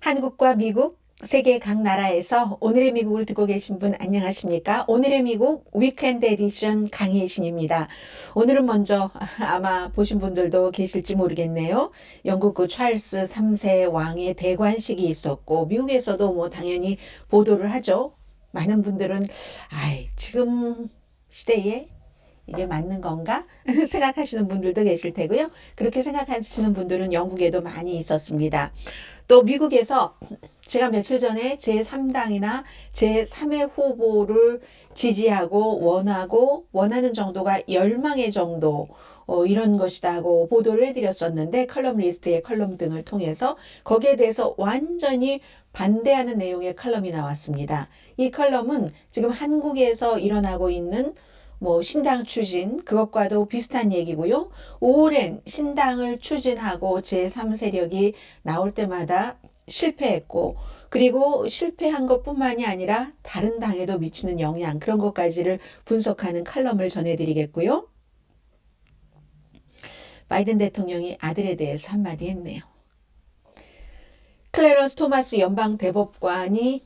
한국과 미국, 세계 각 나라에서 오늘의 미국을 듣고 계신 분 안녕하십니까? 오늘의 미국 위켄드 에디션 강혜신입니다. 오늘은 먼저 아마 보신 분들도 계실지 모르겠네요. 영국 그 찰스 3세 왕의 대관식이 있었고 미국에서도 뭐 당연히 보도를 하죠. 많은 분들은 지금 시대에 이게 맞는 건가? 생각하시는 분들도 계실 테고요. 그렇게 생각하시는 분들은 영국에도 많이 있었습니다. 또 미국에서 제가 며칠 전에 제3당이나 제3의 후보를 지지하고 원하는 정도가 10망의 정도 이런 것이다 하고 보도를 해드렸었는데 컬럼리스트의 컬럼 등을 통해서 거기에 대해서 완전히 반대하는 내용의 컬럼이 나왔습니다. 이 컬럼은 지금 한국에서 일어나고 있는 신당 추진 그것과도 비슷한 얘기고요. 오랜 신당을 추진하고 제3세력이 나올 때마다 실패했고 그리고 실패한 것뿐만이 아니라 다른 당에도 미치는 영향 그런 것까지를 분석하는 칼럼을 전해드리겠고요. 바이든 대통령이 아들에 대해서 한마디 했네요. 클래런스 토마스 연방 대법관이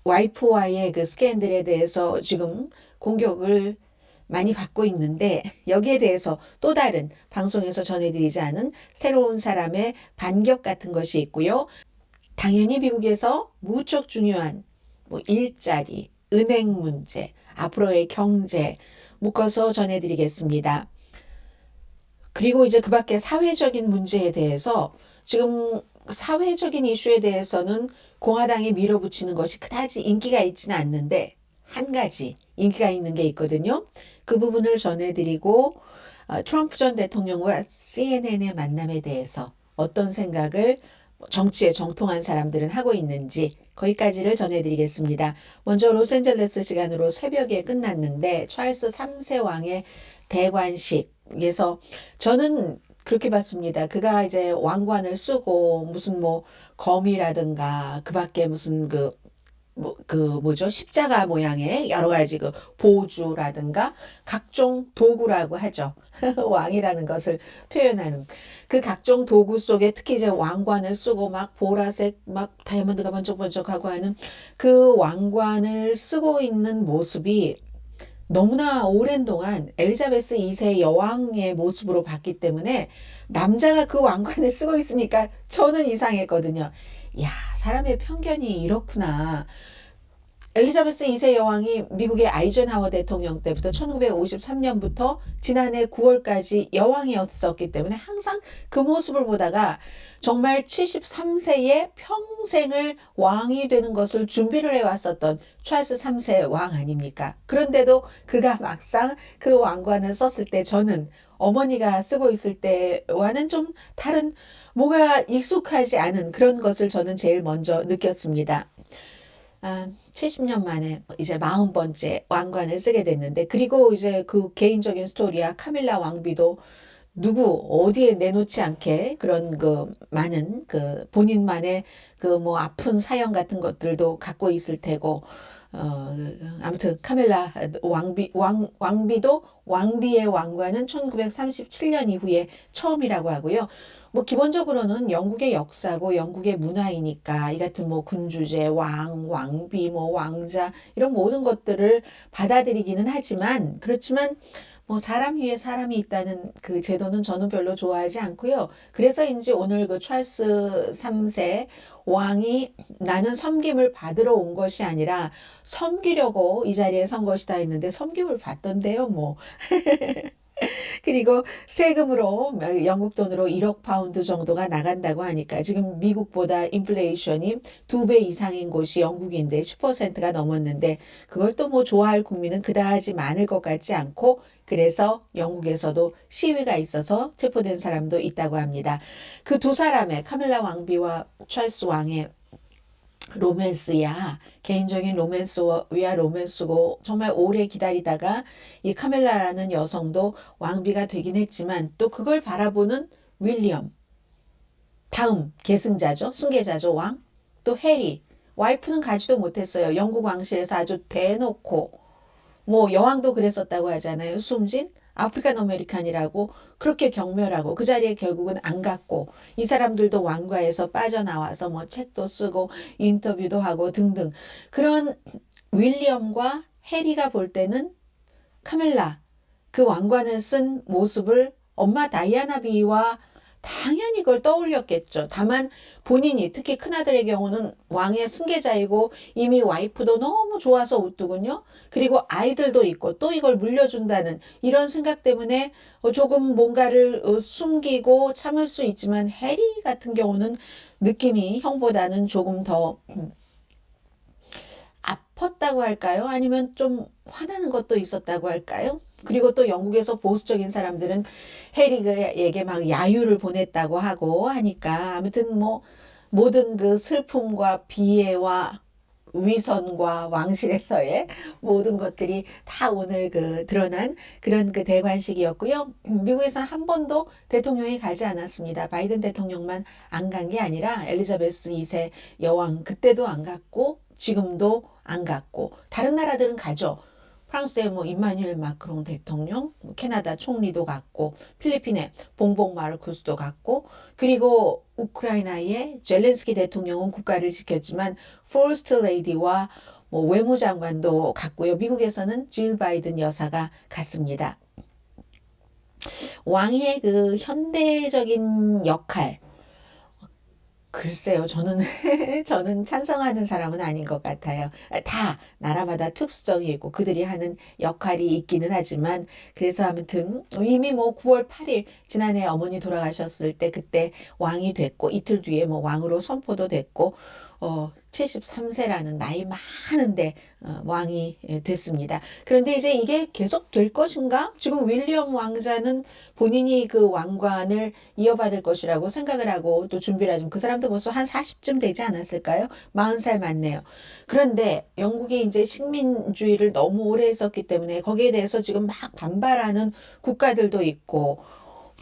와이프와의 그 스캔들에 대해서 지금 공격을 많이 받고 있는데 여기에 대해서 또 다른 방송에서 전해드리지 않은 새로운 사람의 반격 같은 것이 있고요. 당연히 미국에서 무척 중요한 일자리, 은행 문제, 앞으로의 경제 묶어서 전해드리겠습니다. 그리고 이제 그 밖에 사회적인 문제에 대해서 지금 사회적인 이슈에 대해서는 공화당이 밀어붙이는 것이 그다지 인기가 있지는 않는데 한 가지 인기가 있는 게 있거든요. 그 부분을 전해드리고 트럼프 전 대통령과 CNN의 만남에 대해서 어떤 생각을 정치에 정통한 사람들은 하고 있는지 거기까지를 전해드리겠습니다. 먼저 로스앤젤레스 시간으로 새벽에 끝났는데 찰스 3세 왕의 대관식에서 저는 그렇게 봤습니다. 그가 이제 왕관을 쓰고 무슨 검이라든가 그 밖에 무슨 십자가 모양의 여러 가지 그 보주라든가 각종 도구라고 하죠. 왕이라는 것을 표현하는 그 각종 도구 속에 특히 이제 왕관을 쓰고 막 보라색 막 다이아몬드가 번쩍번쩍하고 하는 그 왕관을 쓰고 있는 모습이 너무나 오랜 동안 엘리자베스 2세 여왕의 모습으로 봤기 때문에 남자가 그 왕관을 쓰고 있으니까 저는 이상했거든요. 야, 사람의 편견이 이렇구나. 엘리자베스 2세 여왕이 미국의 아이젠하워 대통령 때부터 1953년부터 지난해 9월까지 여왕이었었기 때문에 항상 그 모습을 보다가 정말 73세에 평생을 왕이 되는 것을 준비를 해왔었던 찰스 3세 왕 아닙니까? 그런데도 그가 막상 그 왕관을 썼을 때 저는 어머니가 쓰고 있을 때와는 좀 다른 뭐가 익숙하지 않은 그런 것을 저는 제일 먼저 느꼈습니다. 70년 만에 이제 40번째 왕관을 쓰게 됐는데 그리고 이제 그 개인적인 스토리야 카밀라 왕비도 누구 어디에 내놓지 않게 그런 그 많은 그 본인만의 그 아픈 사연 같은 것들도 갖고 있을 테고 아무튼 카밀라 왕비도 왕비의 왕관은 1937년 이후에 처음이라고 하고요. 기본적으로는 영국의 역사고 영국의 문화이니까 이 같은 군주제, 왕비, 왕자 이런 모든 것들을 받아들이기는 하지만 그렇지만 사람 위에 사람이 있다는 그 제도는 저는 별로 좋아하지 않고요. 그래서인지 오늘 그 찰스 3세 왕이 나는 섬김을 받으러 온 것이 아니라 섬기려고 이 자리에 선 것이다 했는데 섬김을 받던데요, 그리고 세금으로 영국 돈으로 1억 파운드 정도가 나간다고 하니까 지금 미국보다 인플레이션이 2배 이상인 곳이 영국인데 10%가 넘었는데 그걸 또 좋아할 국민은 그다지 많을 것 같지 않고 그래서 영국에서도 시위가 있어서 체포된 사람도 있다고 합니다. 그 두 사람의 카밀라 왕비와 찰스 왕의 로맨스야. 개인적인 로맨스야 로맨스고 정말 오래 기다리다가 이 카멜라라는 여성도 왕비가 되긴 했지만 또 그걸 바라보는 윌리엄 다음 계승자죠. 승계자죠. 왕. 또 해리 와이프는 가지도 못했어요. 영국 왕실에서 아주 대놓고 여왕도 그랬었다고 하잖아요. 숨진 아프리칸 아메리칸이라고 그렇게 경멸하고 그 자리에 결국은 안 갔고 이 사람들도 왕가에서 빠져나와서 뭐 책도 쓰고 인터뷰도 하고 등등 그런 윌리엄과 해리가 볼 때는 카밀라 그 왕관을 쓴 모습을 엄마 다이아나 비와 당연히 그걸 떠올렸겠죠. 다만 본인이 특히 큰아들의 경우는 왕의 승계자이고 이미 와이프도 너무 좋아서 우뚝은요. 그리고 아이들도 있고 또 이걸 물려준다는 이런 생각 때문에 조금 뭔가를 숨기고 참을 수 있지만 해리 같은 경우는 느낌이 형보다는 조금 더 아팠다고 할까요? 아니면 좀 화나는 것도 있었다고 할까요? 그리고 또 영국에서 보수적인 사람들은 해리에게 막 야유를 보냈다고 하고 하니까 아무튼 뭐 모든 그 슬픔과 비애와 위선과 왕실에서의 모든 것들이 다 오늘 그 드러난 그런 그 대관식이었고요. 미국에서는 한 번도 대통령이 가지 않았습니다. 바이든 대통령만 안 간 게 아니라 엘리자베스 2세 여왕 그때도 안 갔고 지금도 안 갔고 다른 나라들은 가죠. 프랑스의 뭐 임마누엘 마크롱 대통령, 캐나다 총리도 갔고, 필리핀의 봉봉 마르코스도 갔고, 그리고 우크라이나의 젤렌스키 대통령은 국가를 지켰지만 퍼스트 레이디와 뭐 외무장관도 갔고요. 미국에서는 질 바이든 여사가 갔습니다. 왕의 그 현대적인 역할 글쎄요, 저는, 저는 찬성하는 사람은 아닌 것 같아요. 다 나라마다 특수적이고 그들이 하는 역할이 있기는 하지만, 그래서 아무튼 이미 뭐 9월 8일, 지난해 어머니 돌아가셨을 때 그때 왕이 됐고, 이틀 뒤에 뭐 왕으로 선포도 됐고, 73세라는 나이 많은데 왕이 됐습니다. 그런데 이제 이게 계속 될 것인가? 지금 윌리엄 왕자는 본인이 그 왕관을 이어받을 것이라고 생각을 하고 또 준비를 하죠. 그 사람도 벌써 한 40쯤 되지 않았을까요? 40살 맞네요. 그런데 영국이 이제 식민주의를 너무 오래 했었기 때문에 거기에 대해서 지금 막 반발하는 국가들도 있고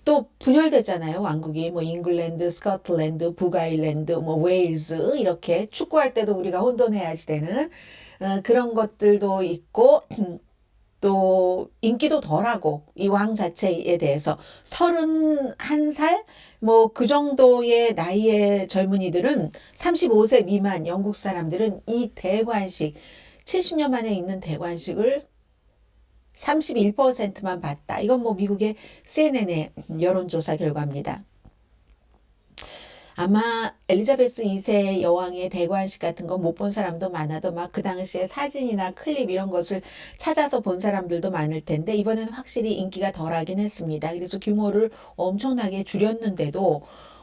또 분열됐잖아요. 왕국이 뭐 잉글랜드, 스코틀랜드, 북아일랜드, 뭐 웨일즈 이렇게 축구할 때도 우리가 혼돈해야지 되는 그런 것들도 있고 또 인기도 덜하고 이 왕 자체에 대해서 31살 뭐 그 정도의 나이의 젊은이들은 35세 미만 영국 사람들은 이 대관식 70년 만에 있는 대관식을 31%만 봤다. 이건 뭐 미국의 CNN의 여론조사 결과입니다. 아마 엘리자베스 2세 여왕의 대관식 같은 거 못 본 사람도 많아도 막 그 당시에 사진이나 클립 이런 것을 찾아서 본 사람들도 많을 텐데 이번에는 확실히 인기가 덜하긴 했습니다. 그래서 규모를 엄청나게 줄였는데도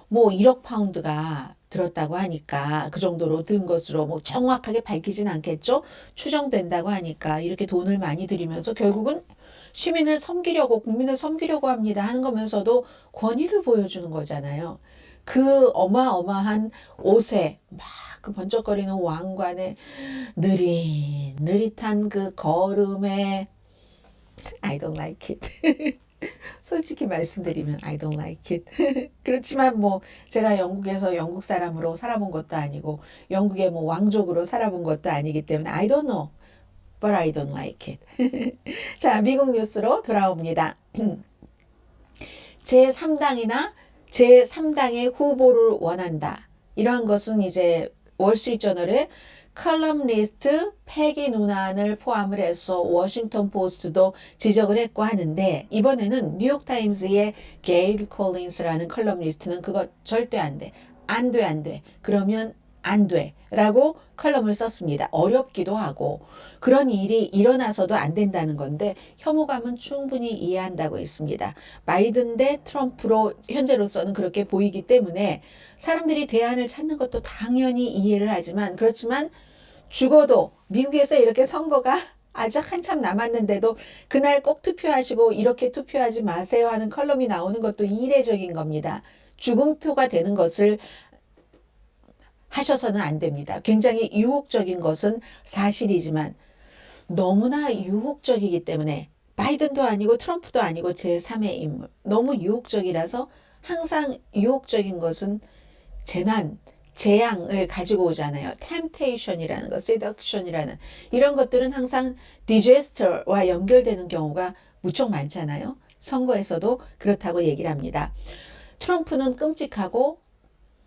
뭐 1억 파운드가 들었다고 하니까 그 정도로 든 것으로 뭐 정확하게 밝히진 않겠죠. 추정된다고 하니까 이렇게 돈을 많이 들이면서 결국은 시민을 섬기려고 국민을 섬기려고 합니다 하는 거면서도 권위를 보여주는 거잖아요. 그 어마어마한 옷에 막 그 번쩍거리는 왕관에 느릿느릿한 그 걸음에 I don't like it. 솔직히 말씀드리면 I don't like it. 그렇지만 뭐 제가 영국에서 영국 사람으로 살아본 것도 아니고 영국의 뭐 왕족으로 살아본 것도 아니기 때문에 I don't know, but I don't like it. 자, 미국 뉴스로 돌아옵니다. 제3당이나 제3당의 후보를 원한다. 이러한 것은 이제 월스트리트저널의 컬럼니스트 패기 누난을 포함을 해서 워싱턴 포스트도 지적을 했고 하는데 이번에는 뉴욕타임스의 게일 콜린스라는 컬럼니스트는 그거 절대 안 돼. 안 돼, 안 돼. 그러면 안 돼. 라고 컬럼을 썼습니다. 어렵기도 하고 그런 일이 일어나서도 안 된다는 건데 혐오감은 충분히 이해한다고 했습니다. 바이든 대 트럼프로 현재로서는 그렇게 보이기 때문에 사람들이 대안을 찾는 것도 당연히 이해를 하지만 그렇지만 죽어도 미국에서 이렇게 선거가 아직 한참 남았는데도 그날 꼭 투표하시고 이렇게 투표하지 마세요 하는 컬럼이 나오는 것도 이례적인 겁니다. 죽음표가 되는 것을 하셔서는 안 됩니다. 굉장히 유혹적인 것은 사실이지만 너무나 유혹적이기 때문에 바이든도 아니고 트럼프도 아니고 제3의 인물 너무 유혹적이라서 항상 유혹적인 것은 재난, 재앙을 가지고 오잖아요. temptation이라는 것, seduction이라는 이런 것들은 항상 disaster와 연결되는 경우가 무척 많잖아요. 선거에서도 그렇다고 얘기를 합니다. 트럼프는 끔찍하고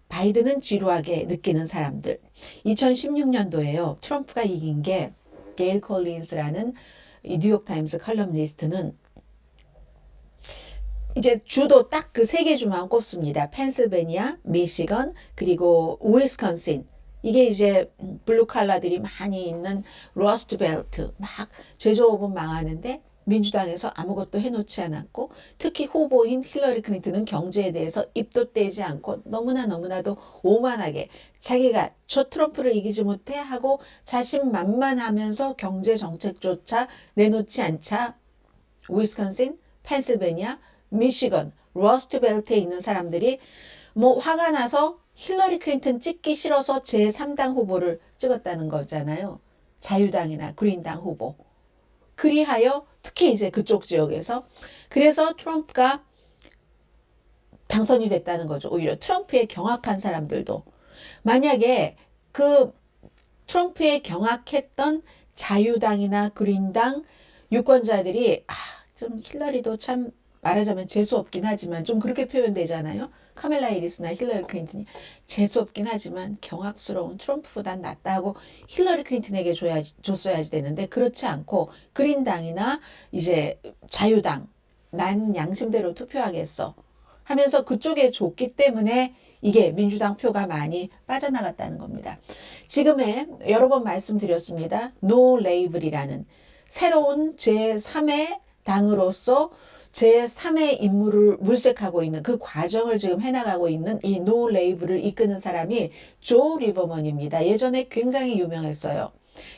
바이든은 지루하게 느끼는 사람들. 2016년도에요. 트럼프가 이긴 게 게일 콜린스라는 이 뉴욕타임스 칼럼니스트는 이제 주도 딱 그 세 개 주만 꼽습니다. 펜실베니아, 미시건, 그리고 위스콘신. 이게 이제 블루 칼라들이 많이 있는 러스트 벨트. 막 제조업은 망하는데 민주당에서 아무것도 해놓지 않았고 특히 후보인 힐러리 클린턴은 경제에 대해서 입도 떼지 않고 너무나도 오만하게 자기가 저 트럼프를 이기지 못해 하고 자신만만하면서 경제 정책조차 내놓지 않자 위스콘신, 펜실베니아, 미시건, 러스트벨트에 있는 사람들이 뭐 화가 나서 힐러리 클린턴 찍기 싫어서 제3당 후보를 찍었다는 거잖아요. 자유당이나 그린당 후보. 그리하여 특히 이제 그쪽 지역에서 그래서 트럼프가 당선이 됐다는 거죠. 오히려 트럼프에 경악한 사람들도 만약에 그 트럼프에 경악했던 자유당이나 그린당 유권자들이 좀 힐러리도 참 말하자면 재수없긴 하지만 좀 그렇게 표현되잖아요. 카멜라 해리스나 힐러리 클린턴이 재수없긴 하지만 경악스러운 트럼프보단 낫다 하고 힐러리 클린턴에게 줬어야지 되는데 그렇지 않고 그린당이나 이제 자유당 난 양심대로 투표하겠어 하면서 그쪽에 줬기 때문에 이게 민주당 표가 많이 빠져나갔다는 겁니다. 지금의 여러 번 말씀드렸습니다. No Label이라는 새로운 제3의 당으로서 제3의 임무를 물색하고 있는 그 과정을 지금 해나가고 있는 이 노 레이블을 이끄는 사람이 조 리버먼입니다. 예전에 굉장히 유명했어요.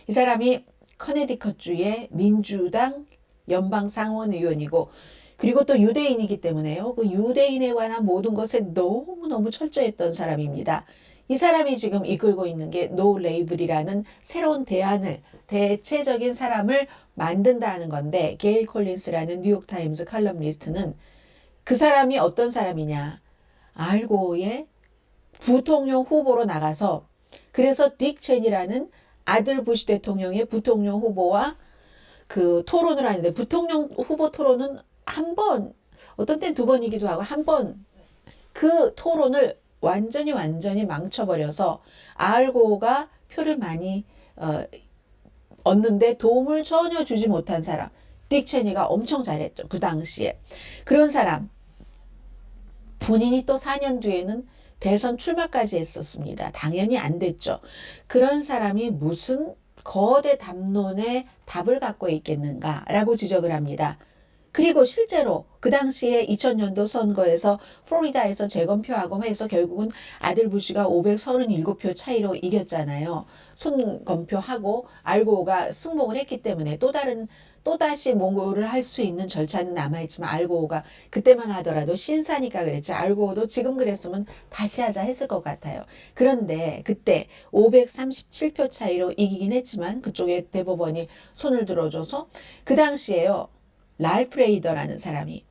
이 사람이 커네디컷주의 민주당 연방 상원 의원이고 그리고 또 유대인이기 때문에요. 그 유대인에 관한 모든 것에 너무너무 철저했던 사람입니다. 이 사람이 지금 이끌고 있는 게 노 레이블이라는 새로운 대안을 대체적인 사람을 만든다는 건데 게일 콜린스라는 뉴욕타임스 칼럼니스트는 그 사람이 어떤 사람이냐 알고의 부통령 후보로 나가서 그래서 딕 체니라는 아들 부시 대통령의 부통령 후보와 그 토론을 하는데 부통령 후보 토론은 한 번 어떤 땐 두 번이기도 하고 한 번 그 토론을 완전히 망쳐버려서 알고가 표를 많이 얻는데 도움을 전혀 주지 못한 사람 딕 체니가 엄청 잘했죠. 그 당시에. 그런 사람 본인이 또 4년 뒤에는 대선 출마까지 했었습니다. 당연히 안 됐죠. 그런 사람이 무슨 거대 담론의 답을 갖고 있겠는가라고 지적을 합니다. 그리고 실제로 그 당시에 2000년도 선거에서 플로리다에서 재검표하고 해서 결국은 아들 부시가 537표 차이로 이겼잖아요. 손검표하고 알고가 승복을 했기 때문에 또다시 뭔가를 할 수 있는 절차는 남아있지만 알고가 그때만 하더라도 신사니까 그랬지. 알고도 지금 그랬으면 다시 하자 했을 것 같아요. 그런데 그때 537표 차이로 이기긴 했지만 그쪽에 대법원이 손을 들어줘서 그 당시에요. 랄프 레이더라는 사람이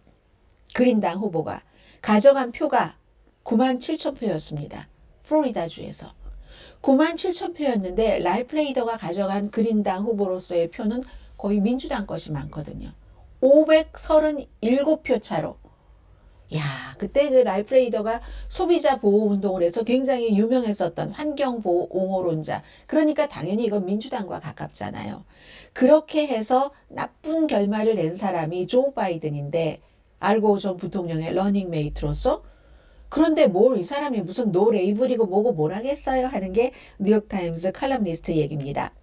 그린당 후보가 가져간 표가 97,000표였습니다. 플로리다주에서. 97,000표였는데 랄프 레이더가 가져간 그린당 후보로서의 표는 거의 민주당 것이 많거든요. 537표 차로. 야, 그때 그 랄프 레이더가 소비자 보호 운동을 해서 굉장히 유명했었던 환경 보호 옹호론자. 그러니까 당연히 이건 민주당과 가깝잖아요. 그렇게 해서 나쁜 결말을 낸 사람이 조 바이든인데 알고 전 부통령의 러닝메이트로서 그런데 뭘 이 사람이 무슨 노 레이블이고 뭐고 뭘 하겠어요 하는 게 뉴욕타임스 칼럼니스트 얘기입니다.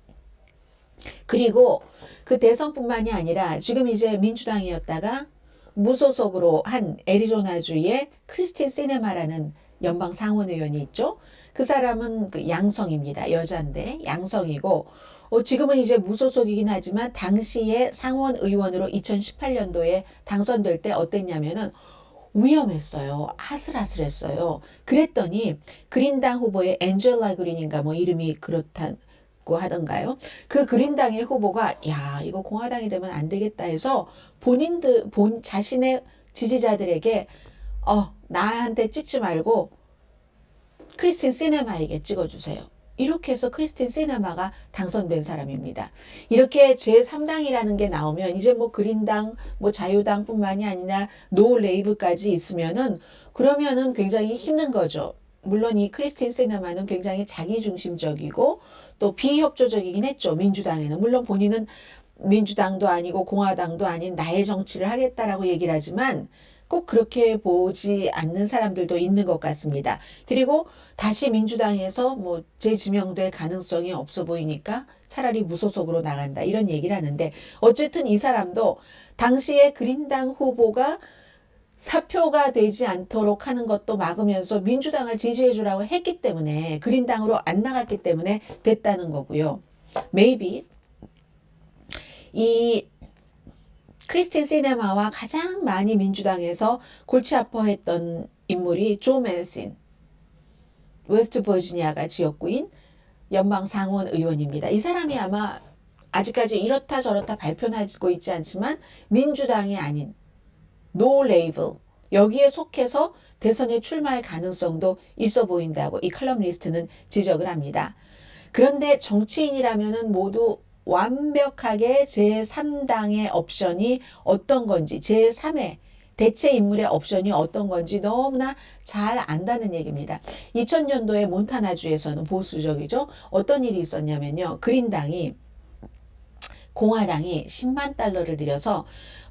그리고 그 대선뿐만이 아니라 지금 이제 민주당이었다가 무소속으로 한 애리조나주의 크리스틴 시네마라는 연방 상원 의원이 있죠. 그 사람은 그 양성입니다. 여자인데 양성이고 지금은 이제 무소속이긴 하지만 당시에 상원 의원으로 2018년도에 당선될 때 어땠냐면은 위험했어요. 아슬아슬했어요. 그랬더니 그린당 후보의 엔젤라 그린인가 뭐 이름이 그렇다고 하던가요? 그 그린당의 후보가 야 이거 공화당이 되면 안 되겠다 해서 자신의 지지자들에게 나한테 찍지 말고 크리스틴 시네마에게 찍어주세요. 이렇게 해서 크리스틴 시네마가 당선된 사람입니다. 이렇게 제3당이라는 게 나오면 이제 뭐 그린당, 뭐 자유당뿐만이 아니라 노 레이블까지 있으면은 그러면은 굉장히 힘든 거죠. 물론 이 크리스틴 시네마는 굉장히 자기중심적이고 또 비협조적이긴 했죠. 민주당에는. 물론 본인은 민주당도 아니고 공화당도 아닌 나의 정치를 하겠다라고 얘기를 하지만 꼭 그렇게 보지 않는 사람들도 있는 것 같습니다. 그리고 다시 민주당에서 뭐 재지명될 가능성이 없어 보이니까 차라리 무소속으로 나간다 이런 얘기를 하는데 어쨌든 이 사람도 당시에 그린당 후보가 사표가 되지 않도록 하는 것도 막으면서 민주당을 지지해 주라고 했기 때문에 그린당으로 안 나갔기 때문에 됐다는 거고요. Maybe 이 크리스틴 시네마와 가장 많이 민주당에서 골치 아파했던 인물이 조 맨신, 웨스트 버지니아가 지역구인 연방 상원 의원입니다. 이 사람이 아마 아직까지 이렇다 저렇다 발표는 하고 있지 않지만 민주당이 아닌 노 레이블 여기에 속해서 대선에 출마할 가능성도 있어 보인다고 이 칼럼니스트는 지적을 합니다. 그런데 정치인이라면은 모두 완벽하게 제3당의 옵션이 어떤 건지 제3의 대체 인물의 옵션이 어떤 건지 너무나 잘 안다는 얘기입니다. 2000년도에 몬타나주에서는 보수적이죠. 어떤 일이 있었냐면요. 그린당이 공화당이 10만 달러를 들여서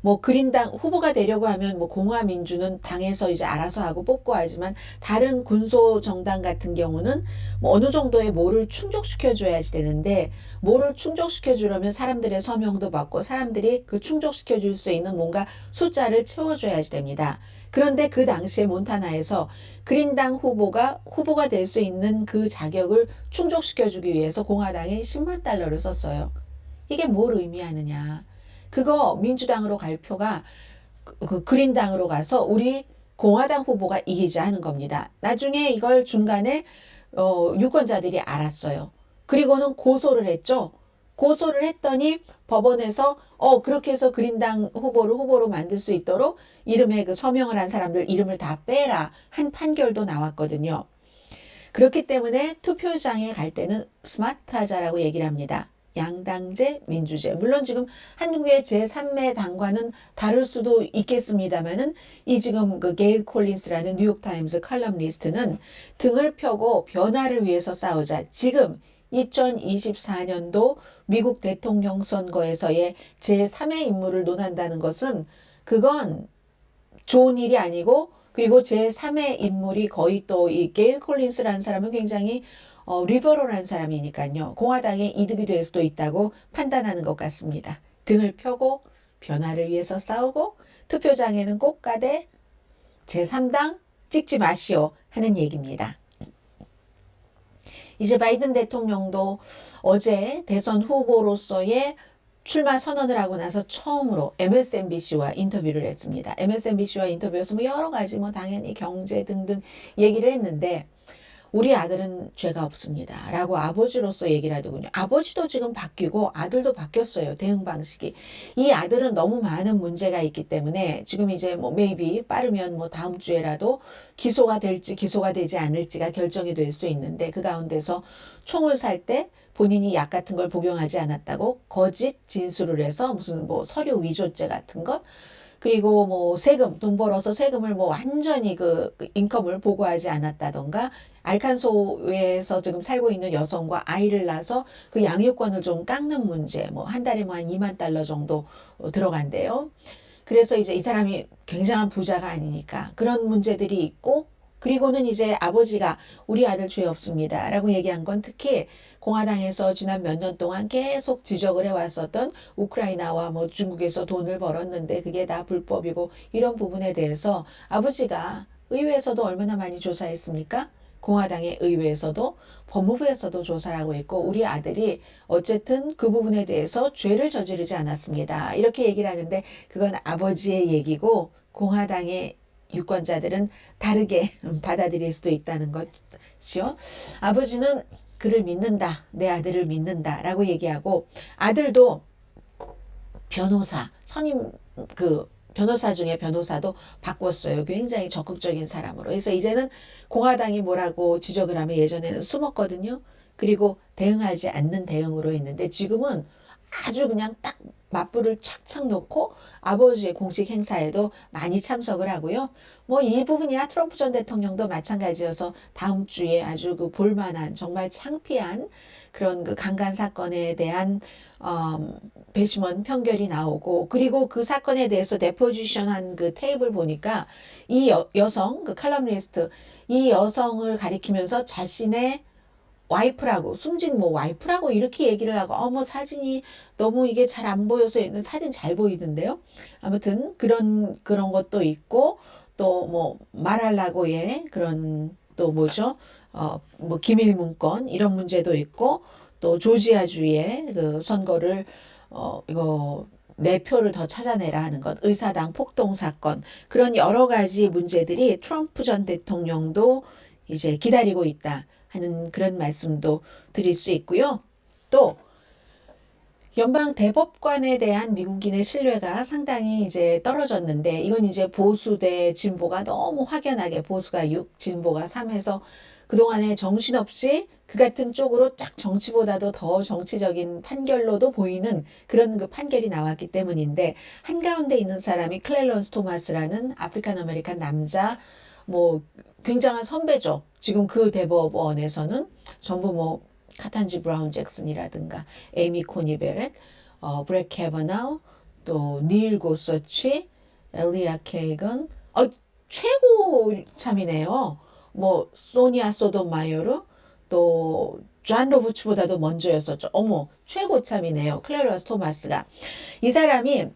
뭐 그린당 후보가 되려고 하면 뭐 공화민주는 당에서 이제 알아서 하고 뽑고 하지만 다른 군소 정당 같은 경우는 뭐 어느 정도의 뭐를 충족시켜 줘야지 되는데 뭐를 충족시켜 주려면 사람들의 서명도 받고 사람들이 그 충족시켜 줄 수 있는 뭔가 숫자를 채워 줘야지 됩니다. 그런데 그 당시에 몬타나에서 그린당 후보가 될 수 있는 그 자격을 충족시켜 주기 위해서 공화당이 10만 달러를 썼어요. 이게 뭘 의미하느냐. 그거 민주당으로 갈 표가 그린당으로 가서 우리 공화당 후보가 이기자 하는 겁니다. 나중에 이걸 중간에 유권자들이 알았어요. 그리고는 고소를 했죠. 고소를 했더니 법원에서 그렇게 해서 그린당 후보로 만들 수 있도록 이름에 그 서명을 한 사람들 이름을 다 빼라 한 판결도 나왔거든요. 그렇기 때문에 투표장에 갈 때는 스마트하자라고 얘기를 합니다. 양당제, 민주제. 물론 지금 한국의 제3의 당과는 다를 수도 있겠습니다만은 이 지금 그 게일 콜린스라는 뉴욕타임스 칼럼니스트는 등을 펴고 변화를 위해서 싸우자. 지금 2024년도 미국 대통령 선거에서의 제3의 인물을 논한다는 것은 그건 좋은 일이 아니고 그리고 제3의 인물이 거의 또 이 게일 콜린스라는 사람은 굉장히 리버럴한 사람이니까요. 공화당에 이득이 될 수도 있다고 판단하는 것 같습니다. 등을 펴고 변화를 위해서 싸우고 투표장에는 꼭 가되 제3당 찍지 마시오 하는 얘기입니다. 이제 바이든 대통령도 어제 대선 후보로서의 출마 선언을 하고 나서 처음으로 MSNBC와 인터뷰를 했습니다. MSNBC와 인터뷰에서 뭐 여러 가지 뭐 당연히 경제 등등 얘기를 했는데 우리 아들은 죄가 없습니다. 라고 아버지로서 얘기를 하더군요. 아버지도 지금 바뀌고 아들도 바뀌었어요. 대응 방식이. 이 아들은 너무 많은 문제가 있기 때문에 지금 이제 뭐 maybe 빠르면 뭐 다음 주에라도 기소가 될지 기소가 되지 않을지가 결정이 될 수 있는데 그 가운데서 총을 살 때 본인이 약 같은 걸 복용하지 않았다고 거짓 진술을 해서 무슨 뭐 서류 위조죄 같은 것 그리고 뭐 세금, 돈 벌어서 세금을 뭐 완전히 그 인컴을 보고하지 않았다던가 알칸소에서 지금 살고 있는 여성과 아이를 낳아서 그 양육권을 좀 깎는 문제, 뭐 한 달에 뭐 한 2만 달러 정도 들어간대요. 그래서 이제 이 사람이 굉장한 부자가 아니니까 그런 문제들이 있고 그리고는 이제 아버지가 우리 아들 죄 없습니다. 라고 얘기한 건 특히 공화당에서 지난 몇 년 동안 계속 지적을 해왔었던 우크라이나와 뭐 중국에서 돈을 벌었는데 그게 다 불법이고 이런 부분에 대해서 아버지가 의회에서도 얼마나 많이 조사했습니까? 공화당의 의회에서도 법무부에서도 조사를 하고 있고 우리 아들이 어쨌든 그 부분에 대해서 죄를 저지르지 않았습니다. 이렇게 얘기를 하는데 그건 아버지의 얘기고 공화당의 유권자들은 다르게 받아들일 수도 있다는 것이요. 아버지는 그를 믿는다. 내 아들을 믿는다. 라고 얘기하고 아들도 변호사, 선임 변호사 중에 변호사도 바꿨어요. 굉장히 적극적인 사람으로. 그래서 이제는 공화당이 뭐라고 지적을 하면 예전에는 숨었거든요. 그리고 대응하지 않는 대응으로 했는데 지금은 아주 그냥 딱 맞불을 착착 놓고 아버지의 공식 행사에도 많이 참석을 하고요. 뭐 이 부분이야 트럼프 전 대통령도 마찬가지여서 다음 주에 아주 그 볼만한 정말 창피한 그런 그 강간 사건에 대한 배심원 판결이 나오고 그리고 그 사건에 대해서 데포지션한 그 테이블 보니까 이 여성 그 칼럼니스트 이 여성을 가리키면서 자신의 와이프라고 숨진 뭐 와이프라고 이렇게 얘기를 하고 어머 사진이 너무 이게 잘 안 보여서 있는 사진 잘 보이던데요. 아무튼 그런 것도 있고 또 뭐 말할라고의 그런 또 뭐죠? 뭐 기밀 문건 이런 문제도 있고 또 조지아주의 그 선거를 이거 내 표를 더 찾아내라 하는 것, 의사당 폭동 사건 그런 여러 가지 문제들이 트럼프 전 대통령도 이제 기다리고 있다. 하는 그런 말씀도 드릴 수 있고요. 또 연방 대법관에 대한 미국인의 신뢰가 상당히 이제 떨어졌는데 이건 이제 보수 대 진보가 너무 확연하게 보수가 6, 진보가 3해서 그동안에 정신없이 그 같은 쪽으로 딱 정치보다도 더 정치적인 판결로도 보이는 그런 그 판결이 나왔기 때문인데 한가운데 있는 사람이 클레런스 토마스라는 아프리칸 아메리칸 남자 뭐 굉장한 선배죠. 지금 그 대법원에서는 전부 뭐 카탄지 브라운 잭슨이라든가 에이미 코니 베렛, 브렉 캐버나우, 또 닐 고서치, 엘리아 케이건, 최고 참이네요. 뭐 소니아 소토마요르, 또 존 로버츠보다도 먼저였었죠. 어머, 최고 참이네요. 클레런스 토마스가. 이 사람이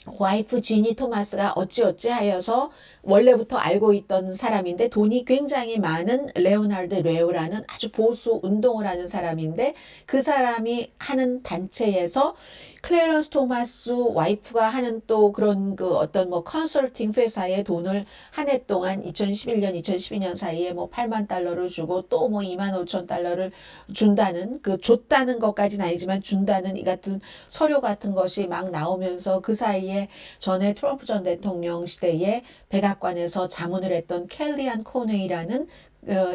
와이프 지니 토마스가 어찌어찌 하여서 원래부터 알고 있던 사람인데 돈이 굉장히 많은 레오나르드 레오라는 아주 보수 운동을 하는 사람인데 그 사람이 하는 단체에서 클래런스 토마스 와이프가 하는 또 그런 그 어떤 뭐 컨설팅 회사에 돈을 한 해 동안 2011년, 2012년 사이에 뭐 8만 달러를 주고 또 뭐 2만 5천 달러를 준다는 그 줬다는 것까지는 아니지만 준다는 이 같은 서류 같은 것이 막 나오면서 그 사이에 전에 트럼프 전 대통령 시대에 백악관에서 자문을 했던 켈리안 코네이라는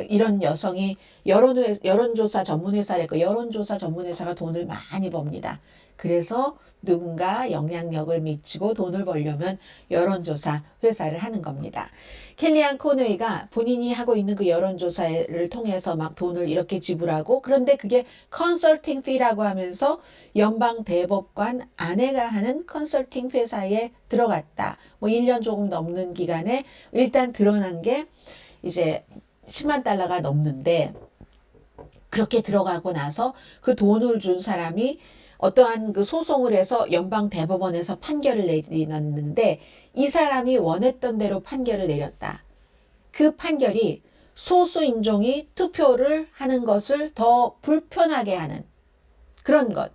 이런 여성이 여론조사 전문회사랄까 여론조사 전문회사가 돈을 많이 법니다. 그래서 누군가 영향력을 미치고 돈을 벌려면 여론조사 회사를 하는 겁니다. 켈리안 코네이가 본인이 하고 있는 그 여론조사를 통해서 막 돈을 이렇게 지불하고 그런데 그게 컨설팅 피라고 하면서 연방 대법관 아내가 하는 컨설팅 회사에 들어갔다. 뭐 1년 조금 넘는 기간에 일단 드러난 게 이제 10만 달러가 넘는데 그렇게 들어가고 나서 그 돈을 준 사람이 어떠한 그 소송을 해서 연방 대법원에서 판결을 내리는데 이 사람이 원했던 대로 판결을 내렸다. 그 판결이 소수 인종이 투표를 하는 것을 더 불편하게 하는 그런 것.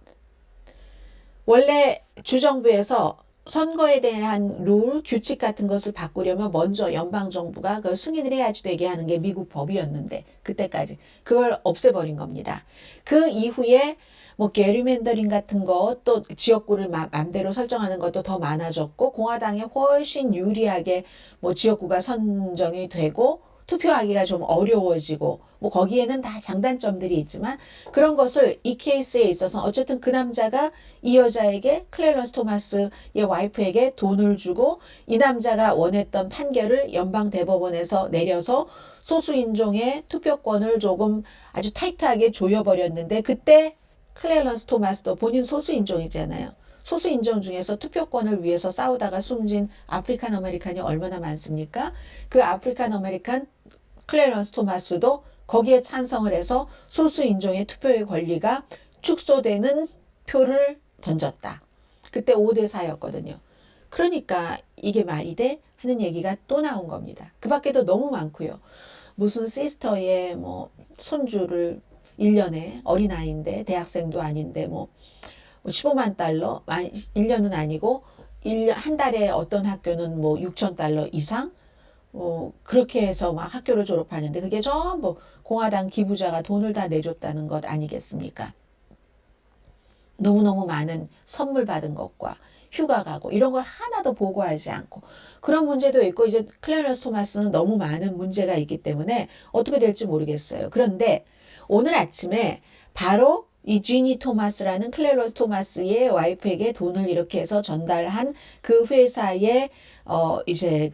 원래 주정부에서 선거에 대한 룰, 규칙 같은 것을 바꾸려면 먼저 연방정부가 그걸 승인을 해야지 되게 하는 게 미국 법이었는데 그때까지 그걸 없애버린 겁니다. 그 이후에 뭐 게리맨더링 같은 거 또 지역구를 맘대로 설정하는 것도 더 많아졌고 공화당에 훨씬 유리하게 뭐 지역구가 선정이 되고 투표하기가 좀 어려워지고 뭐 거기에는 다 장단점들이 있지만 그런 것을 이 케이스에 있어서 어쨌든 그 남자가 이 여자에게 클래런스 토마스의 와이프에게 돈을 주고 이 남자가 원했던 판결을 연방 대법원에서 내려서 소수인종의 투표권을 조금 아주 타이트하게 조여버렸는데 그때 클래런스 토마스도 본인 소수인종이잖아요. 소수인종 중에서 투표권을 위해서 싸우다가 숨진 아프리칸 아메리칸이 얼마나 많습니까? 그 아프리칸 아메리칸 클래런스 토마스도 거기에 찬성을 해서 소수인종의 투표의 권리가 축소되는 표를 던졌다. 그때 5대4였거든요. 그러니까 이게 말이 돼? 하는 얘기가 또 나온 겁니다. 그 밖에도 너무 많고요. 무슨 시스터의 뭐 손주를 1년에 어린아이인데 대학생도 아닌데 뭐 15만 달러, 1년은 아니고 1년, 한 달에 어떤 학교는 뭐 6천 달러 이상 그렇게 해서 막 학교를 졸업하는데 그게 전부 공화당 기부자가 돈을 다 내줬다는 것 아니겠습니까? 너무너무 많은 선물 받은 것과 휴가 가고 이런 걸 하나도 보고하지 않고 그런 문제도 있고 이제 클래런스 토마스는 너무 많은 문제가 있기 때문에 어떻게 될지 모르겠어요. 그런데 오늘 아침에 바로 이 지니 토마스라는 클레로스 토마스의 와이프에게 돈을 이렇게 해서 전달한 그 회사의 이제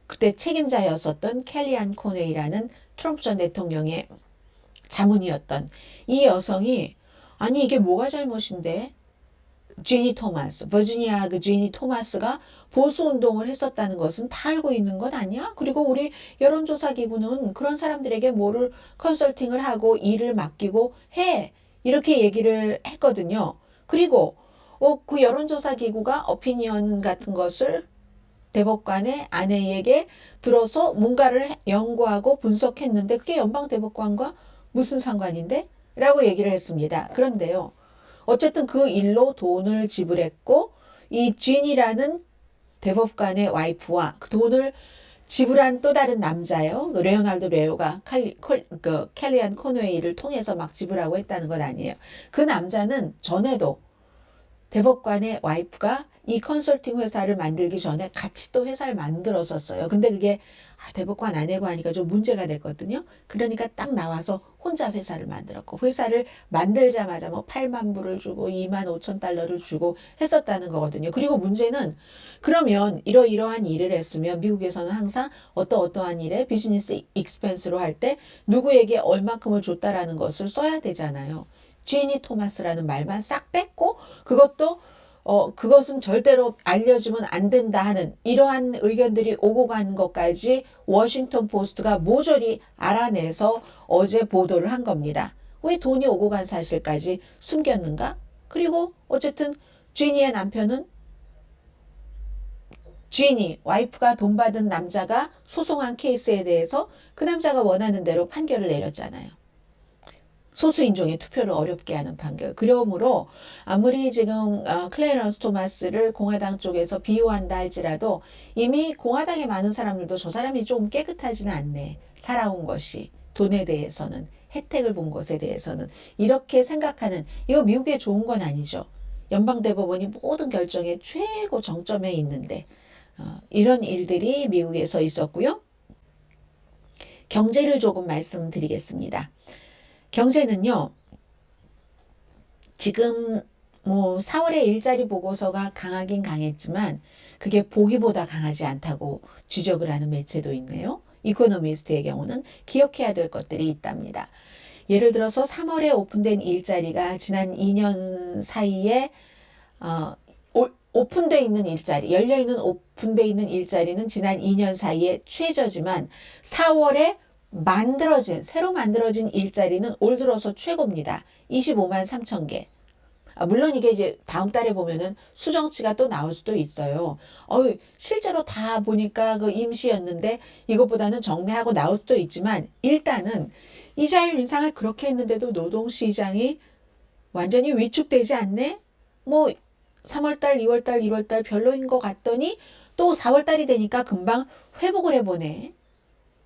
그때 책임자였었던 켈리안 코네이라는 트럼프 전 대통령의 자문이었던 이 여성이 아니 이게 뭐가 잘못인데 지니 토마스, 버지니아 그 지니 토마스가 보수 운동을 했었다는 것은 다 알고 있는 것 아니야? 그리고 우리 여론조사 기구는 그런 사람들에게 뭐를 컨설팅을 하고 일을 맡기고 해. 이렇게 얘기를 했거든요. 그리고 그 여론조사 기구가 오피니언 같은 것을 대법관의 아내에게 들어서 뭔가를 연구하고 분석했는데 그게 연방대법관과 무슨 상관인데? 라고 얘기를 했습니다. 그런데요. 어쨌든 그 일로 돈을 지불했고 이 진이라는 대법관의 와이프와 그 돈을 지불한 또 다른 남자요. 그 레오날드 레오가 켈리안 코네이를 통해서 막 지불하고 했다는 건 아니에요. 그 남자는 전에도 대법관의 와이프가 이 컨설팅 회사를 만들기 전에 같이 또 회사를 만들었었어요. 근데 그게 대법관 아내고 하니까 좀 문제가 됐거든요. 그러니까 딱 나와서 혼자 회사를 만들었고 회사를 만들자마자 뭐 8만 불을 주고 2만 5천 달러를 주고 했었다는 거거든요. 그리고 문제는 그러면 이러이러한 일을 했으면 미국에서는 항상 어떠한 일에 비즈니스 익스펜스로 할 때 누구에게 얼만큼을 줬다라는 것을 써야 되잖아요. 지니 토마스라는 말만 싹 뺐고 그것도 그것은 절대로 알려주면 안 된다 하는 이러한 의견들이 오고 간 것까지 워싱턴 포스트가 모조리 알아내서 어제 보도를 한 겁니다. 왜 돈이 오고 간 사실까지 숨겼는가? 그리고 어쨌든 지니의 남편은 지니, 와이프가 돈 받은 남자가 소송한 케이스에 대해서 그 남자가 원하는 대로 판결을 내렸잖아요. 소수인종의 투표를 어렵게 하는 판결. 그러므로 아무리 지금 클래런스 토마스를 공화당 쪽에서 비호한다 할지라도 이미 공화당의 많은 사람들도 저 사람이 좀 깨끗하지는 않네. 살아온 것이 돈에 대해서는 혜택을 본 것에 대해서는 이렇게 생각하는 이거 미국에 좋은 건 아니죠. 연방대법원이 모든 결정의 최고 정점에 있는데 이런 일들이 미국에서 있었고요. 경제를 조금 말씀드리겠습니다. 경제는요, 지금 뭐 4월에 일자리 보고서가 강하긴 강했지만 그게 보기보다 강하지 않다고 지적을 하는 매체도 있네요. 이코노미스트의 경우는 기억해야 될 것들이 있답니다. 예를 들어서 3월에 오픈된 일자리가 지난 2년 사이에 오픈되어 있는 일자리, 열려있는 오픈되어 있는 일자리는 지난 2년 사이에 최저지만 4월에 새로 만들어진 일자리는 올 들어서 최고입니다. 25만 3천 개. 물론 이게 이제 다음 달에 보면은 수정치가 또 나올 수도 있어요. 실제로 다 보니까 그 임시였는데 이것보다는 정리하고 나올 수도 있지만 일단은 이자율 인상을 그렇게 했는데도 노동시장이 완전히 위축되지 않네? 뭐 3월달, 2월달, 1월달 별로인 것 같더니 또 4월달이 되니까 금방 회복을 해보네.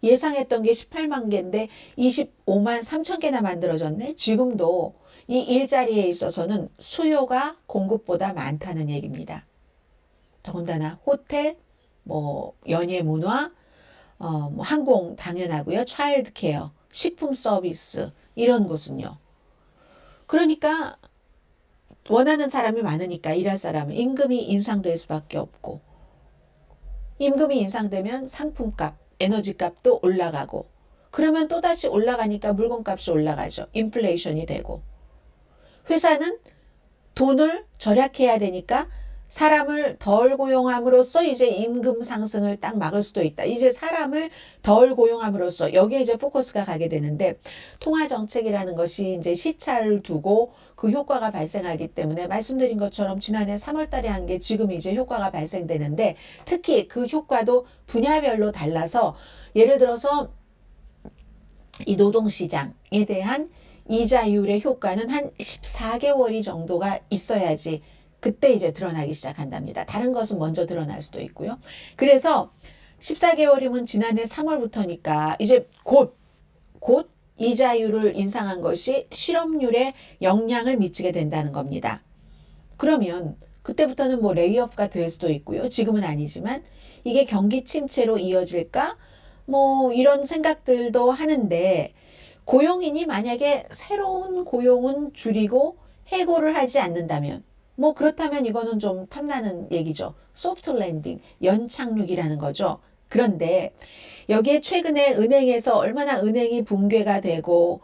예상했던 게 18만 개인데 25만 3천 개나 만들어졌네. 지금도 이 일자리에 있어서는 수요가 공급보다 많다는 얘기입니다. 더군다나 호텔, 뭐 연예 문화, 뭐 항공 당연하고요. 차일드 케어, 식품 서비스 이런 곳은요. 그러니까 원하는 사람이 많으니까 일할 사람은 임금이 인상될 수밖에 없고 임금이 인상되면 상품값, 에너지값도 올라가고 그러면 또다시 올라가니까 물건값이 올라가죠. 인플레이션이 되고 회사는 돈을 절약해야 되니까 사람을 덜 고용함으로써 이제 임금 상승을 딱 막을 수도 있다. 이제 사람을 덜 고용함으로써 여기에 이제 포커스가 가게 되는데 통화정책이라는 것이 이제 시차를 두고 그 효과가 발생하기 때문에 말씀드린 것처럼 지난해 3월 달에 한 게 지금 이제 효과가 발생되는데 특히 그 효과도 분야별로 달라서 예를 들어서 이 노동시장에 대한 이자율의 효과는 한 14개월이 정도가 있어야지 그때 이제 드러나기 시작한답니다. 다른 것은 먼저 드러날 수도 있고요. 그래서 14개월이면 지난해 3월부터니까 이제 곧 이자율을 인상한 것이 실업률에 영향을 미치게 된다는 겁니다. 그러면 그때부터는 뭐 레이오프가 될 수도 있고요. 지금은 아니지만 이게 경기 침체로 이어질까? 뭐 이런 생각들도 하는데 고용인이 만약에 새로운 고용은 줄이고 해고를 하지 않는다면 뭐 그렇다면 이거는 좀 탐나는 얘기죠. 소프트 랜딩, 연착륙이라는 거죠. 그런데 여기에 최근에 은행에서 얼마나 은행이 붕괴가 되고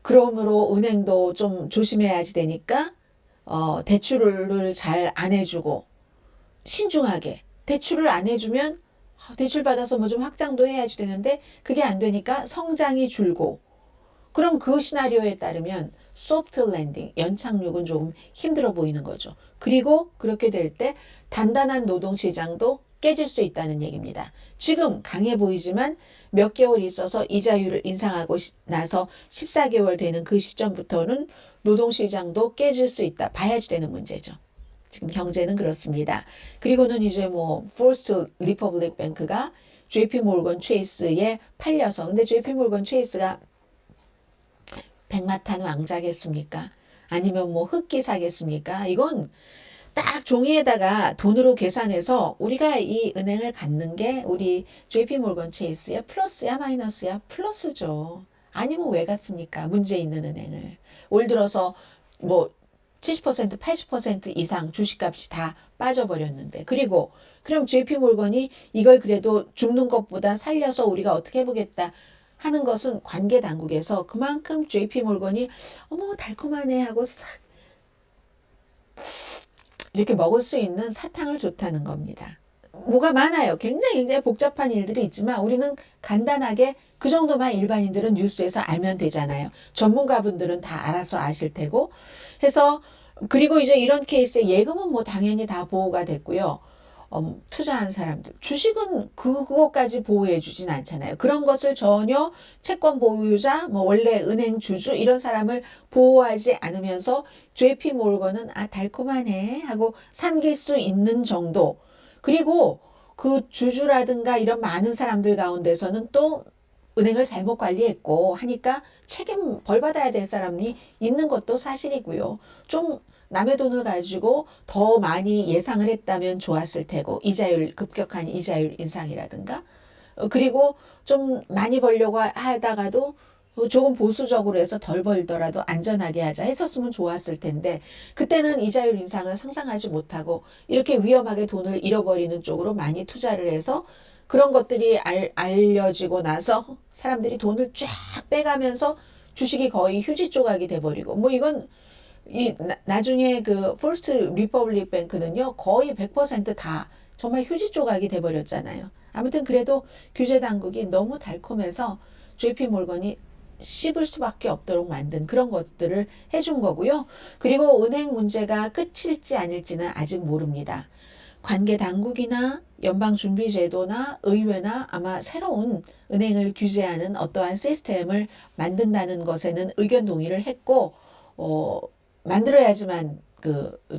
그러므로 은행도 좀 조심해야지 되니까 대출을 잘 안 해주고 신중하게 대출을 안 해주면 대출 받아서 뭐 좀 확장도 해야지 되는데 그게 안 되니까 성장이 줄고 그럼 그 시나리오에 따르면 소프트 랜딩, 연착륙은 조금 힘들어 보이는 거죠. 그리고 그렇게 될 때 단단한 노동시장도 깨질 수 있다는 얘기입니다. 지금 강해 보이지만 몇 개월 있어서 이자율을 인상하고 나서 14개월 되는 그 시점부터는 노동시장도 깨질 수 있다. 봐야지 되는 문제죠. 지금 경제는 그렇습니다. 그리고는 이제 뭐 First Republic Bank가 JP 모건 체이스에 팔려서 근데 JP 모건 체이스가 백마탄 왕자겠습니까? 아니면 뭐 흑기사겠습니까? 이건 딱 종이에다가 돈으로 계산해서 우리가 이 은행을 갖는 게 우리 JP 모건 체이스야 플러스야 마이너스야 플러스죠. 아니면 왜 갔습니까? 문제 있는 은행을. 올 들어서 뭐 70% 80% 이상 주식값이 다 빠져버렸는데 그리고 그럼 JP 몰건이 이걸 그래도 죽는 것보다 살려서 우리가 어떻게 해보겠다 하는 것은 관계 당국에서 그만큼 JP 몰건이 어머 달콤하네 하고 싹 이렇게 먹을 수 있는 사탕을 줬다는 겁니다. 뭐가 많아요. 굉장히 복잡한 일들이 있지만 우리는 간단하게 그 정도만 일반인들은 뉴스에서 알면 되잖아요. 전문가분들은 다 알아서 아실 테고 해서 그리고 이제 이런 케이스에 예금은 뭐 당연히 다 보호가 됐고요. 투자한 사람들 주식은 그거까지 보호해 주진 않잖아요. 그런 것을 전혀 채권 보유자 뭐 원래 은행 주주 이런 사람을 보호하지 않으면서 JP 몰건은 아 달콤하네 하고 삼길 수 있는 정도. 그리고 그 주주라든가 이런 많은 사람들 가운데서는 또 은행을 잘못 관리했고 하니까 책임 벌 받아야 될 사람이 있는 것도 사실이고요. 좀 남의 돈을 가지고 더 많이 예상을 했다면 좋았을 테고 이자율 급격한 이자율 인상이라든가 그리고 좀 많이 벌려고 하다가도 조금 보수적으로 해서 덜 벌더라도 안전하게 하자 했었으면 좋았을 텐데 그때는 이자율 인상을 상상하지 못하고 이렇게 위험하게 돈을 잃어버리는 쪽으로 많이 투자를 해서 그런 것들이 알려지고 나서 사람들이 돈을 쫙 빼가면서 주식이 거의 휴지 조각이 돼버리고 뭐 이건 나중에 그 퍼스트 리퍼블릭 뱅크는요 거의 100%다 정말 휴지 조각이 돼버렸잖아요. 아무튼 그래도 규제 당국이 너무 달콤해서 JP 몰건이 씹을 수밖에 없도록 만든 그런 것들을 해준 거고요. 그리고 은행 문제가 끝일지 아닐지는 아직 모릅니다. 관계 당국이나 연방준비제도나 의회나 아마 새로운 은행을 규제하는 어떠한 시스템을 만든다는 것에는 의견 동의를 했고 만들어야지만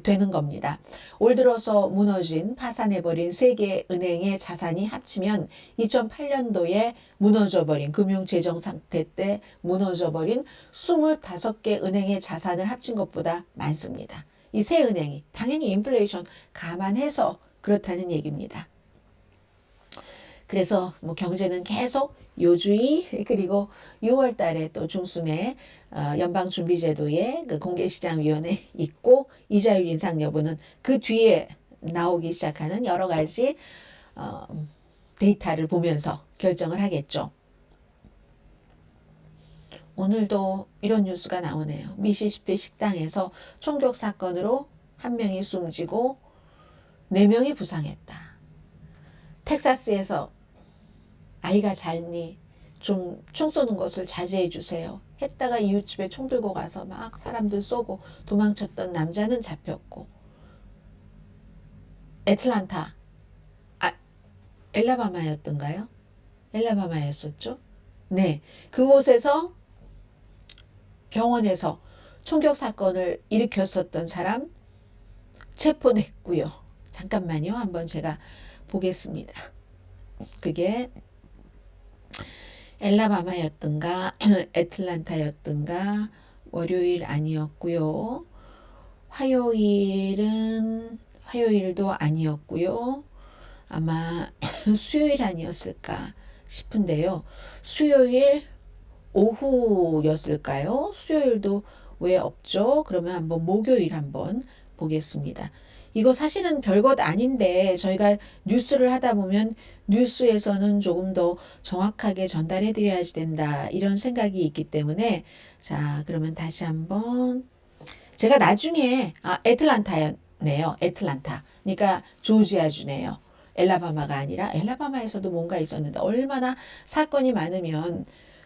되는 겁니다. 올 들어서 무너진 파산해버린 세계 은행의 자산이 합치면 2008년도에 무너져버린 금융재정 상태 때 무너져버린 25개 은행의 자산을 합친 것보다 많습니다. 이 세 은행이 당연히 인플레이션 감안해서 그렇다는 얘기입니다. 그래서 뭐 경제는 계속 요주의 그리고 6월 달에 또 중순에 연방준비제도의 그 공개시장위원회 있고 이자율 인상 여부는 그 뒤에 나오기 시작하는 여러 가지 데이터를 보면서 결정을 하겠죠. 오늘도 이런 뉴스가 나오네요. 미시시피 식당에서 총격 사건으로 한 명이 숨지고 4명이 부상했다. 텍사스에서 아이가 잤니? 좀 총 쏘는 것을 자제해 주세요. 했다가 이웃집에 총 들고 가서 막 사람들 쏘고 도망쳤던 남자는 잡혔고 애틀란타, 엘라바마였던가요? 엘라바마였었죠? 네, 그곳에서 병원에서 총격 사건을 일으켰었던 사람 체포됐고요. 잠깐만요. 한번 제가 보겠습니다. 그게 엘라바마였던가 애틀란타였던가 월요일 아니었고요. 화요일도 아니었고요. 아마 수요일 아니었을까 싶은데요. 수요일 오후였을까요? 수요일도 왜 없죠? 그러면 한번 목요일 한번 보겠습니다. 이거 사실은 별것 아닌데 저희가 뉴스를 하다 보면 뉴스에서는 조금 더 정확하게 전달해 드려야 된다 이런 생각이 있기 때문에 자 그러면 다시 한번 제가 나중에 애틀란타였네요. 애틀란타. 그러니까 조지아주네요. 엘라바마가 아니라 엘라바마에서도 뭔가 있었는데 얼마나 사건이 많으면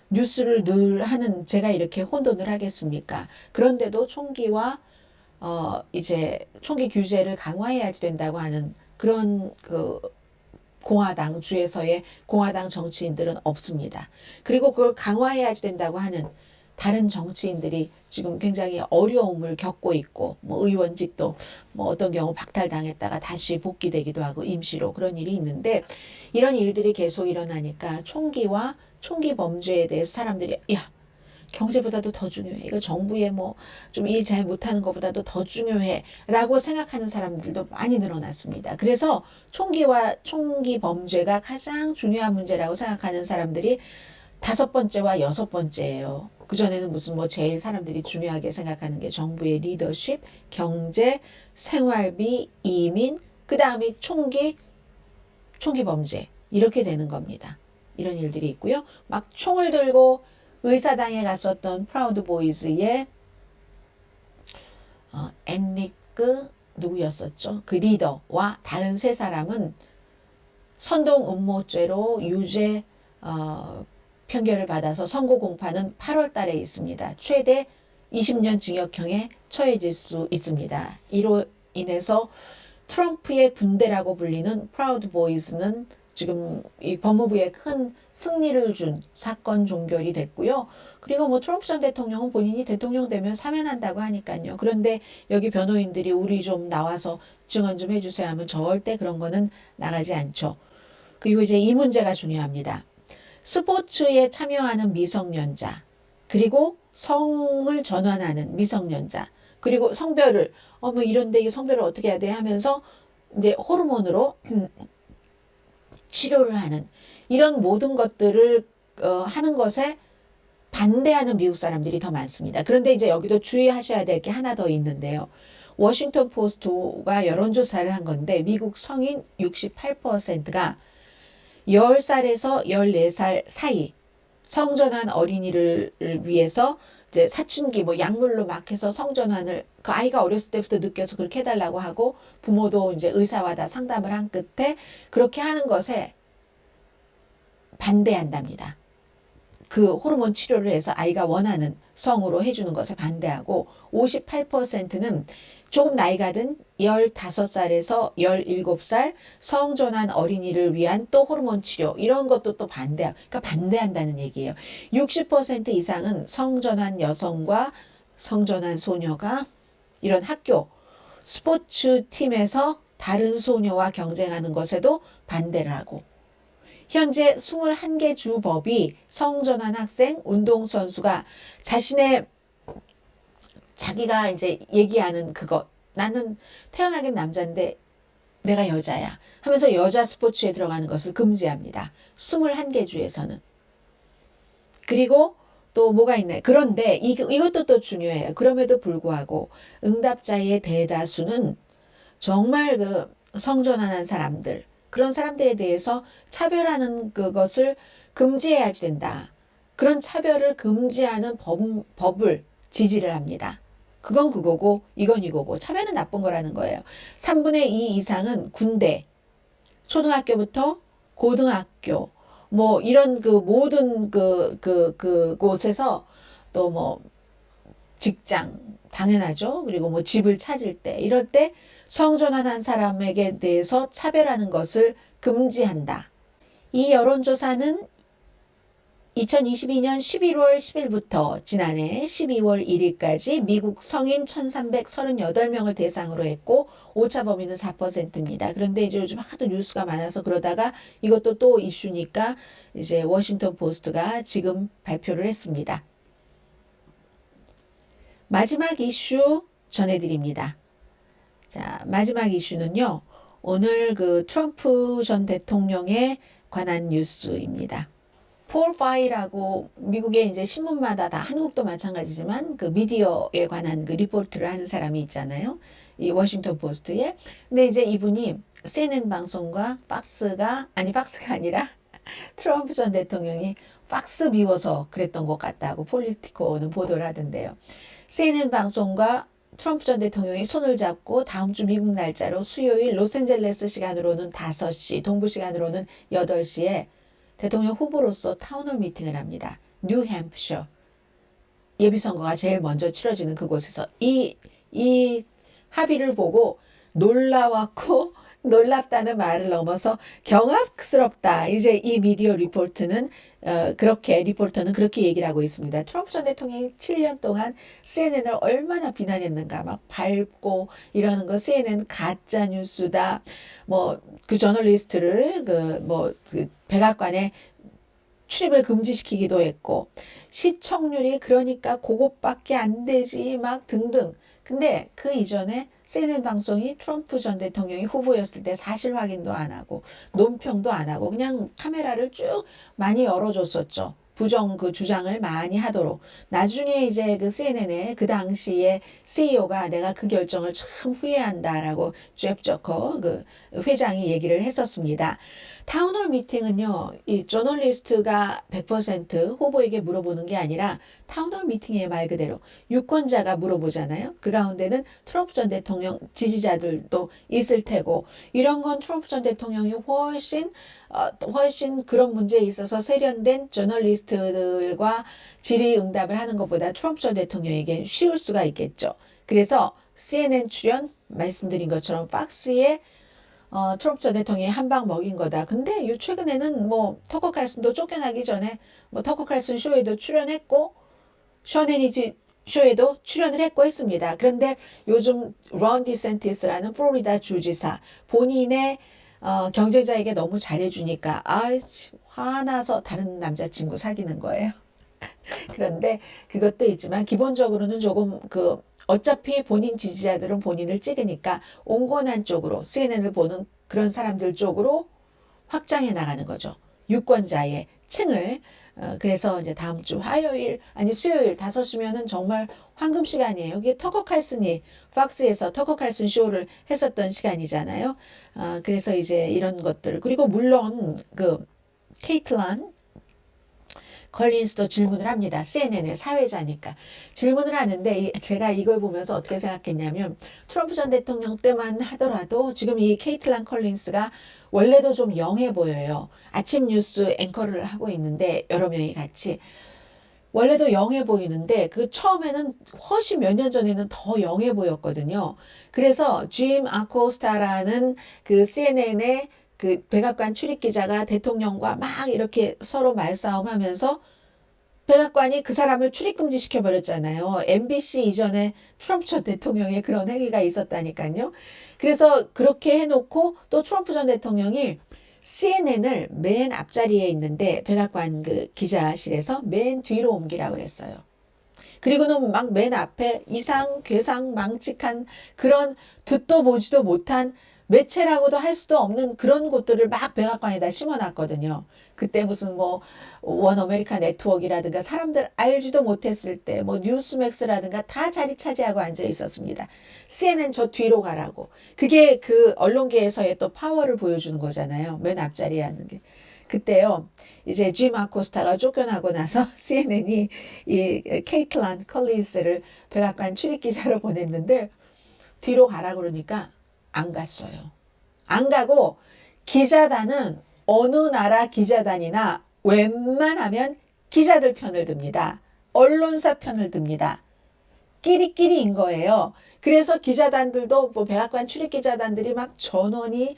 뉴스를 늘 하는 제가 이렇게 혼돈을 하겠습니까? 그런데도 총기와 이제 총기 규제를 강화해야지 된다고 하는 그런 그 공화당 주에서의 공화당 정치인들은 없습니다. 그리고 그걸 강화해야지 된다고 하는 다른 정치인들이 지금 굉장히 어려움을 겪고 있고 뭐 의원직도 뭐 어떤 경우 박탈당했다가 다시 복귀되기도 하고 임시로 그런 일이 있는데 이런 일들이 계속 일어나니까 총기와 총기 범죄에 대해서 사람들이 야 경제보다도 더 중요해. 이거 정부의 뭐 좀 일 잘 못하는 것보다도 더 중요해. 라고 생각하는 사람들도 많이 늘어났습니다. 그래서 총기와 총기 범죄가 가장 중요한 문제라고 생각하는 사람들이 5번째와 6번째예요. 그전에는 무슨 뭐 제일 사람들이 중요하게 생각하는 게 정부의 리더십, 경제, 생활비, 이민, 그 다음이 총기 범죄. 이렇게 되는 겁니다. 이런 일들이 있고요. 막 총을 들고 의사당에 갔었던 프라우드 보이즈의 엔리크 누구였었죠? 그 리더와 다른 3사람은 선동 음모죄로 유죄 판결을 받아서 선고 공판은 8월 달에 있습니다. 최대 20년 징역형에 처해질 수 있습니다. 이로 인해서 트럼프의 군대라고 불리는 프라우드 보이즈는 지금 이 법무부에 큰 승리를 준 사건 종결이 됐고요. 그리고 뭐 트럼프 전 대통령은 본인이 대통령 되면 사면한다고 하니까요. 그런데 여기 변호인들이 우리 좀 나와서 증언 좀 해주세요 하면 절대 그런 거는 나가지 않죠. 그리고 이제 이 문제가 중요합니다. 스포츠에 참여하는 미성년자, 그리고 성을 전환하는 미성년자, 그리고 성별을 뭐 이런데 이 성별을 어떻게 해야 돼 하면서 이제 호르몬으로 치료를 하는 이런 모든 것들을 하는 것에 반대하는 미국 사람들이 더 많습니다. 그런데 이제 여기도 주의하셔야 될 게 하나 더 있는데요. 워싱턴 포스트가 여론조사를 한 건데 미국 성인 68%가 10살에서 14살 사이 성전환 어린이를 위해서 이제 사춘기 뭐 약물로 막 해서 성전환을 그 아이가 어렸을 때부터 느껴서 그렇게 해달라고 하고 부모도 이제 의사와 다 상담을 한 끝에 그렇게 하는 것에 반대한답니다. 그 호르몬 치료를 해서 아이가 원하는 성으로 해주는 것에 반대하고 58%는 조금 나이가 든 15살에서 17살 성전환 어린이를 위한 또 호르몬 치료 이런 것도 또 그러니까 반대한다는 얘기예요. 60% 이상은 성전환 여성과 성전환 소녀가 이런 학교 스포츠 팀에서 다른 소녀와 경쟁하는 것에도 반대를 하고 현재 21개 주법이 성전환 학생, 운동선수가 자기가 이제 얘기하는 그것. 나는 태어나긴 남자인데 내가 여자야. 하면서 여자 스포츠에 들어가는 것을 금지합니다. 21개 주에서는. 그리고 또 뭐가 있나요? 그런데 이것도 또 중요해요. 그럼에도 불구하고 응답자의 대다수는 정말 그 성전환한 사람들, 그런 사람들에 대해서 차별하는 그것을 금지해야지 된다. 그런 차별을 금지하는 법을 지지를 합니다. 그건 그거고 이건 이거고 차별은 나쁜 거라는 거예요. 3분의 2 이상은 군대, 초등학교부터 고등학교, 뭐 이런 그 모든 곳에서 또 뭐 직장 당연하죠. 그리고 뭐 집을 찾을 때 이럴 때 성전환한 사람에게 대해서 차별하는 것을 금지한다. 이 여론조사는 2022년 11월 10일부터 지난해 12월 1일까지 미국 성인 1338명을 대상으로 했고 오차 범위는 4%입니다. 그런데 이제 요즘 하도 뉴스가 많아서 그러다가 이것도 또 이슈니까 이제 워싱턴 포스트가 지금 발표를 했습니다. 마지막 이슈 전해드립니다. 자, 마지막 이슈는요. 오늘 그 트럼프 전 대통령에 관한 뉴스입니다. 폴 파이라고 미국의 이제 신문마다 다 한국도 마찬가지지만 그 미디어에 관한 그 리포트를 하는 사람이 있잖아요. 이 워싱턴 포스트에. 근데 이제 이분이 CNN 방송과 팍스가 아니라 트럼프 전 대통령이 팍스 미워서 그랬던 것 같다고 폴리티코는 보도를 하던데요. CNN 방송과 트럼프 전 대통령이 손을 잡고 다음 주 미국 날짜로 수요일 로스앤젤레스 시간으로는 5시, 동부 시간으로는 8시에 대통령 후보로서 타운홀 미팅을 합니다. 뉴햄프셔. 예비선거가 제일 먼저 치러지는 그곳에서 이 합의를 보고 놀라웠고 놀랍다는 말을 넘어서 경악스럽다. 이제 이 미디어 리포트는 리포터는 그렇게 얘기를 하고 있습니다. 트럼프 전 대통령이 7년 동안 CNN을 얼마나 비난했는가 막 밟고 이러는 거 CNN 가짜 뉴스다. 뭐 그 저널리스트를 그 백악관에 출입을 금지시키기도 했고 시청률이 그러니까 그것밖에 안 되지 막 등등. 근데 그 이전에 CNN 방송이 트럼프 전 대통령이 후보였을 때 사실 확인도 안 하고 논평도 안 하고 그냥 카메라를 쭉 많이 열어줬었죠. 부정 그 주장을 많이 하도록. 나중에 이제 그 CNN의 그 당시에 CEO가 내가 그 결정을 참 후회한다라고 제프 저커 그 회장이 얘기를 했었습니다. 타운홀 미팅은요, 이 저널리스트가 100% 후보에게 물어보는 게 아니라 타운홀 미팅의 말 그대로 유권자가 물어보잖아요. 그 가운데는 트럼프 전 대통령 지지자들도 있을 테고 이런 건 트럼프 전 대통령이 훨씬 그런 문제에 있어서 세련된 저널리스트들과 질의응답을 하는 것보다 트럼프 전 대통령에겐 쉬울 수가 있겠죠. 그래서 CNN 출연 말씀드린 것처럼 팍스에 트럼프 전 대통령이 한 방 먹인 거다. 근데 요 최근에는 뭐 터커 칼슨도 쫓겨나기 전에 뭐 터커 칼슨 쇼에도 출연했고 션 해니지 쇼에도 출연을 했고 했습니다. 그런데 요즘 론 디센티스라는 플로리다 주지사 본인의 경쟁자에게 너무 잘해주니까 화나서 다른 남자친구 사귀는 거예요. 그런데 그것도 있지만 기본적으로는 조금 어차피 본인 지지자들은 본인을 찍으니까 온건한 쪽으로 CNN을 보는 그런 사람들 쪽으로 확장해 나가는 거죠. 유권자의 층을. 그래서 이제 다음 주 화요일 아니 수요일 5시면은 정말 황금 시간이에요. 이게 터커 칼슨이 팍스에서 터커 칼슨 쇼를 했었던 시간이잖아요. 그래서 이제 이런 것들 그리고 물론 그 케이틀란 컬린스도 질문을 합니다. CNN의 사회자니까. 질문을 하는데 제가 이걸 보면서 어떻게 생각했냐면 트럼프 전 대통령 때만 하더라도 지금 이 케이틀란 컬린스가 원래도 좀 영해 보여요. 아침 뉴스 앵커를 하고 있는데 여러 명이 같이. 원래도 영해 보이는데 그 처음에는 훨씬 몇 년 전에는 더 영해 보였거든요. 그래서 짐 아코스타라는 그 CNN의 그 백악관 출입 기자가 대통령과 막 이렇게 서로 말싸움하면서 백악관이 그 사람을 출입금지 시켜버렸잖아요. MBC 이전에 트럼프 전 대통령의 그런 행위가 있었다니까요. 그래서 그렇게 해놓고 또 트럼프 전 대통령이 CNN을 맨 앞자리에 있는데 백악관 그 기자실에서 맨 뒤로 옮기라고 그랬어요. 그리고는 막 맨 앞에 이상 괴상 망측한 그런 듣도 보지도 못한 매체라고도 할 수도 없는 그런 곳들을 막 백악관에다 심어놨거든요. 그때 무슨 뭐 원 아메리카 네트워크라든가 사람들 알지도 못했을 때 뭐 뉴스맥스라든가 다 자리 차지하고 앉아 있었습니다. CNN 저 뒤로 가라고. 그게 그 언론계에서의 또 파워를 보여주는 거잖아요. 맨 앞자리에 앉는 게. 그때요. 이제 짐 아코스타가 쫓겨나고 나서 CNN이 이 케이틀란 컬린스를 백악관 출입기자로 보냈는데 뒤로 가라 그러니까 안 갔어요. 안 가고 기자단은 어느 나라 기자단이나 웬만하면 기자들 편을 듭니다. 언론사 편을 듭니다. 끼리끼리인 거예요. 그래서 기자단들도 뭐 백악관 출입 기자단들이 막 전원이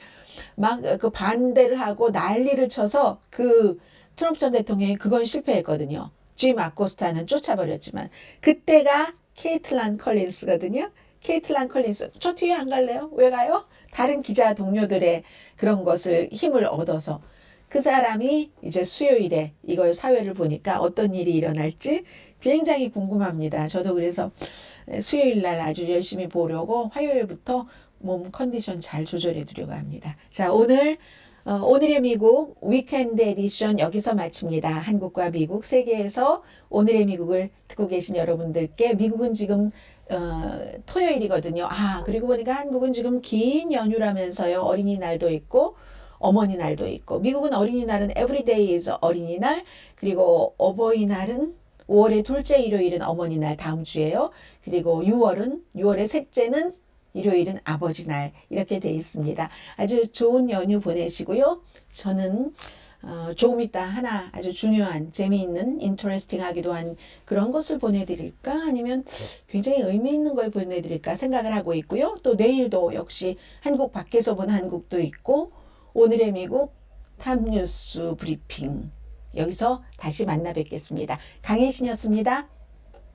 막 그 반대를 하고 난리를 쳐서 그 트럼프 전 대통령이 그건 실패했거든요. 짐 아코스타는 쫓아버렸지만 그때가 케이틀란 컬린스거든요. 케이틀란 컬린스 저 뒤에 안 갈래요? 왜 가요? 다른 기자 동료들의 그런 것을 힘을 얻어서 그 사람이 이제 수요일에 이걸 사회를 보니까 어떤 일이 일어날지 굉장히 궁금합니다. 저도 그래서 수요일 날 아주 열심히 보려고 화요일부터 몸 컨디션 잘 조절해 두려고 합니다. 자, 오늘 오늘의 미국 위켄드 에디션 여기서 마칩니다. 한국과 미국 세계에서 오늘의 미국을 듣고 계신 여러분들께 미국은 지금 토요일이거든요. 그리고 보니까 한국은 지금 긴 연휴라면서요. 어린이날도 있고 어머니날도 있고 미국은 어린이날은 everyday is 어린이날 그리고 어버이날은 5월의 둘째 일요일은 어머니날 다음 주에요. 그리고 6월의 셋째는 일요일은 아버지날 이렇게 돼 있습니다. 아주 좋은 연휴 보내시고요. 저는 조금 이따 하나 아주 중요한 재미있는 인터레스팅하기도 한 그런 것을 보내드릴까 아니면 굉장히 의미 있는 걸 보내드릴까 생각을 하고 있고요. 또 내일도 역시 한국 밖에서 본 한국도 있고 오늘의 미국 탑뉴스 브리핑 여기서 다시 만나 뵙겠습니다. 강혜신이었습니다.